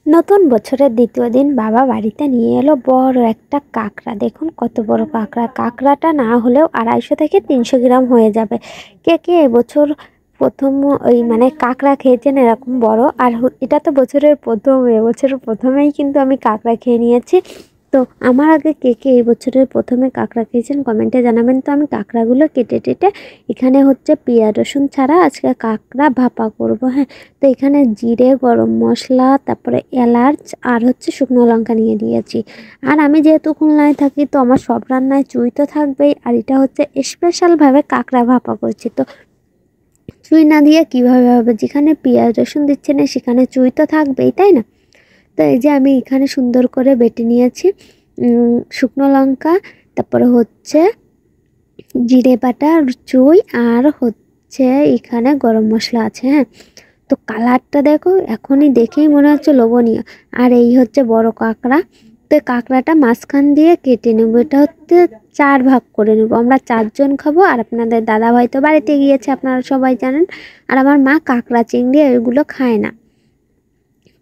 নতুন বছরের দ্বিতীয় দিন বাবা বাড়িতে নিয়ে এলো বড় একটা কাঁকড়া। দেখুন কত বড় কাঁকড়া। কাঁকড়াটা না হলেও 250 থেকে 300 গ্রাম হয়ে যাবে। কে কে এবছর প্রথম ওই কাঁকড়া খেয়েছেন এরকম বড়? আর এটা তো বছরের প্রথম, এবছরের প্রথমেই কিন্তু আমি কাঁকড়া খেয়ে নিয়েছি। তো আমার আগে কে কে এই বছরের প্রথমে কাঁকড়া খেয়েছেন কমেন্টে জানাবেন। তো আমি কাঁকড়াগুলো কেটে টেটে এখানে হচ্ছে পেঁয়াজ রসুন ছাড়া আজকে কাঁকড়া ভাপা করব। হ্যাঁ, তো এখানে জিরে, গরম মশলা, তারপরে এলাচ আর হচ্ছে শুকনো লঙ্কা নিয়ে দিয়েছি। আর আমি যেহেতু খুলনায় থাকি তো আমার সব রান্নায় চুই তো থাকবেই। আর এটা হচ্ছে স্পেশালভাবে কাঁকড়া ভাপা করছি। তো চুই না দিয়ে কীভাবে হবে? যেখানে পেঁয়াজ রসুন দিচ্ছে না সেখানে চুই তো থাকবেই, তাই না? তো এই যে আমি এখানে সুন্দর করে বেটে নিয়েছি শুকনো লঙ্কা, তারপরে হচ্ছে জিরে বাটা, চুই আর হচ্ছে এখানে গরম মশলা আছে। হ্যাঁ, তো কালারটা দেখো, এখনই দেখেই মনে হচ্ছে লোভনীয়। আর এই হচ্ছে বড় কাঁকড়া। তো কাঁকড়াটা মাঝখান দিয়ে কেটে নেব। এটা হচ্ছে 4 ভাগ করে নেব। আমরা 4 জন খাবো। আর আপনাদের দাদা ভাই তো বাড়িতে গিয়েছে, আপনারা সবাই জানেন। আর আমার মা কাঁকড়া চিংড়ি এগুলো খায় না।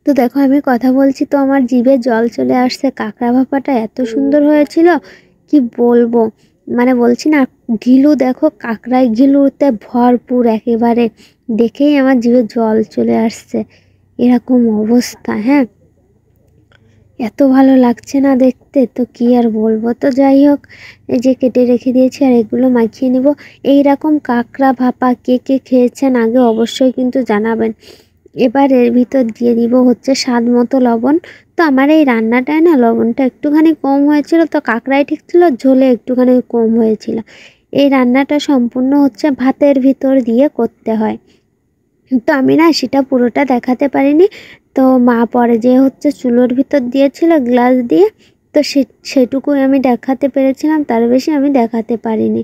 তো দেখো আমি কথা বলছি তো আমার জিভে জল চলে আসছে। কাঁকড়া ভাপাটা এত সুন্দর হয়েছিল, কি বলবো। বলছি না, ঘিলু দেখো, কাঁকড়ায় ঘিলুতে ভরপুর একেবারে। দেখেই আমার জিভে জল চলে আসছে। এরকম অবস্থা। হ্যাঁ, এত ভালো লাগছে না দেখতে, তো কি আর বলবো। তো যাই হোক, এই যে কেটে রেখে দিয়েছি আর এগুলো মাখিয়ে নিব। এইরকম কাঁকড়া ভাপা কে কে খেয়েছেন আগে অবশ্যই কিন্তু জানাবেন। এবার এর ভিতর দিয়ে দিব হচ্ছে স্বাদ মতো লবণ। তো আমার এই রান্নাটায় না লবণটা একটুখানি কম হয়েছিল, তো কাঁকড়াই ঠিক ছিল, ঝোলে একটুখানি কম হয়েছিল। এই রান্নাটা সম্পূর্ণ হচ্ছে ভাতের ভিতর দিয়ে করতে হয়। তো আমি না সেটা পুরোটা দেখাতে পারিনি। তো মা পরে যে হচ্ছে চুলোর ভিতর দিয়েছিল গ্লাস দিয়ে, তো সেটুকুই আমি দেখাতে পেরেছিলাম, তার বেশি আমি দেখাতে পারিনি।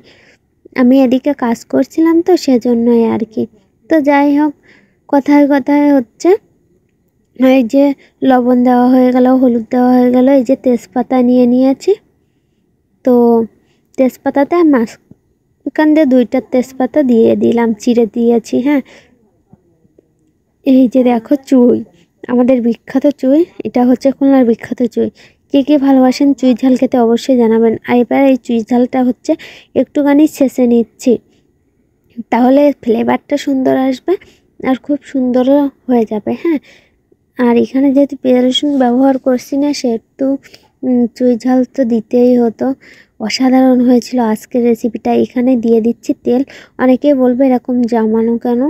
আমি এদিকে কাজ করছিলাম তো সেজন্যই আর কি। তো যাই হোক, কথায় কথায় হচ্ছে এই যে লবণ দেওয়া হয়ে গেল, হলুদ দেওয়া হয়ে গেল, এই যে তেজপাতা নিয়ে নিয়েছি। তো তেজপাতাতে মাঝখান দিয়ে 2টা তেজপাতা দিয়ে দিলাম, চিড়ে দিয়েছি। হ্যাঁ, এই যে দেখো চুই, আমাদের বিখ্যাত চুই, এটা হচ্ছে খুলনার বিখ্যাত চুই। কে কে ভালোবাসেন চুই ঝাল খেতে অবশ্যই জানাবেন। আর এবার এই চুই ঝালটা হচ্ছে একটুখানি ছেঁচে নিচ্ছি, তাহলে ফ্লেভারটা সুন্দর আসবে আর খুব সুন্দরও হয়ে যাবে। হ্যাঁ, আর এখানে যেহেতু পেঁয়াজ রসুন ব্যবহার করছি না, সেহেতু চুই ঝাল তো দিতেই হতো। অসাধারণ হয়েছিল আজকের রেসিপিটা। এখানে দিয়ে দিচ্ছি তেল। অনেকেই বলবে এরকম জমানো কেন?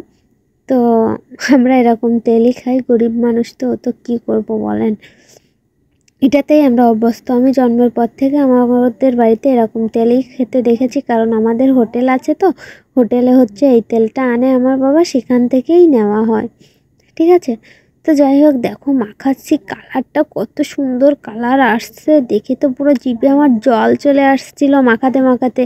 তো আমরা এরকম তেলই খাই, গরিব মানুষ তো, তো কী করবো বলেন। এটাতেই আমরা অভ্যস্ত। আমি জন্মের পর থেকে আমাদের বাড়িতে এরকম তেলই খেতে দেখেছি, কারণ আমাদের হোটেল আছে। তো হোটেলে হচ্ছে এই তেলটা আনে আমার বাবা, সেখান থেকেই নেওয়া হয়। ঠিক আছে, তো যাই হোক, দেখো মাখাচ্ছি, কালারটা কত সুন্দর কালার আসছে, দেখে তো পুরো জিভে আমার জল চলে আসছিল মাখাতে মাখাতে।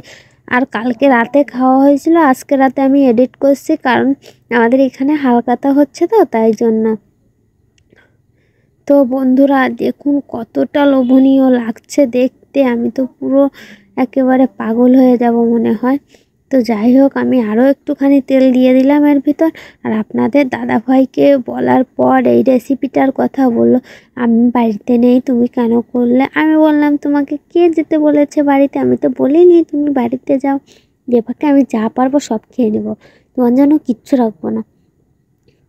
আর কালকে রাতে খাওয়া হয়েছিল, আজকে রাতে আমি এডিট করছি, কারণ আমাদের এখানে হালখাতা হচ্ছে তো তাই জন্য। তো বন্ধুরা দেখুন কতটা লোভনীয় লাগছে দেখতে, আমি তো পুরো একেবারে পাগল হয়ে যাব মনে হয়। তো যাই হোক, আমি আরও একটুখানি তেল দিয়ে দিলাম এর ভিতর। আর আপনাদের দাদাভাইকে বলার পর এই রেসিপিটার কথা বললো, আমি বাড়িতে নেই, তুমি কেন করলে? আমি বললাম, তোমাকে কে যেতে বলেছে বাড়িতে? আমি তো বলিনি তুমি বাড়িতে যাও, যে ফাঁকে আমি যা পারবো সব খেয়ে নেবো, তোমার জন্য কিচ্ছু রাখবো না,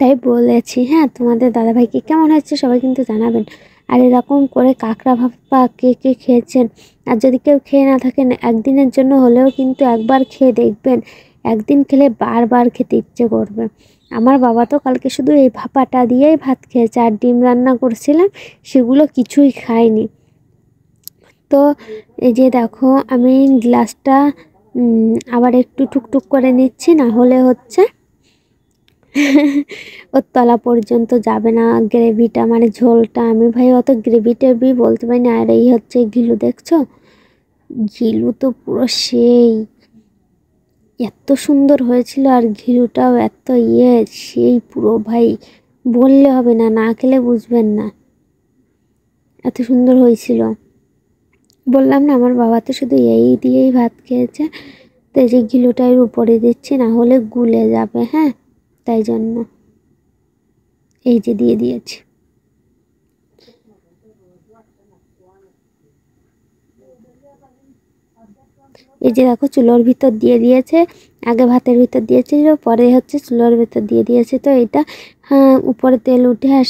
তাই বলেছি। হ্যাঁ, তোমাদের দাদাভাইকে কেমন হয়েছে সবাই কিন্তু জানাবেন। আর এরকম করে কাঁকড়া ভাপা কে কে খেয়েছেন? আর যদি কেউ খেয়ে না থাকেন, একদিনের জন্য হলেও কিন্তু একবার খেয়ে দেখবেন। একদিন খেলে বারবার খেতে ইচ্ছে করবে। আমার বাবা তো কালকে শুধু এই ভাপাটা দিয়েই ভাত খেয়েছে, আর ডিম রান্না করছিলাম সেগুলো কিছুই খায়নি। তো এই যে দেখো, আমি গ্লাসটা আবার একটু টুকটুক করে নিচ্ছি, না হলে হচ্ছে ওর তলা পর্যন্ত যাবে না গ্রেভিটা, ঝোলটা। আমি ভাই অত গ্রেভি টেভি বলতে পারি না। আর এই হচ্ছে ঘিলু, দেখছো? ঘিলু তো পুরো সেই, এত সুন্দর হয়েছিল। আর ঘিলুটাও এত সেই পুরো ভাই, বললে হবে না, না খেলে বুঝবেন না, এত সুন্দর হয়েছিল। বললাম না, আমার বাবা তো শুধু এই দিয়েই ভাত খেয়েছে। তো এই যে ঘিলুটা এর উপরে দিচ্ছি, না হলে গুলে যাবে। হ্যাঁ, তাই জন্য এই যে দিয়ে দিয়েছি। এই যে দেখো চুলোর ভিতর দিয়ে দিয়েছে, আগে ভাতের ভিতর দিয়েছিল, পরে হচ্ছে চুলোর ভিতর দিয়ে দিয়েছে। তো এটা উপরে তেল উঠে আসছে।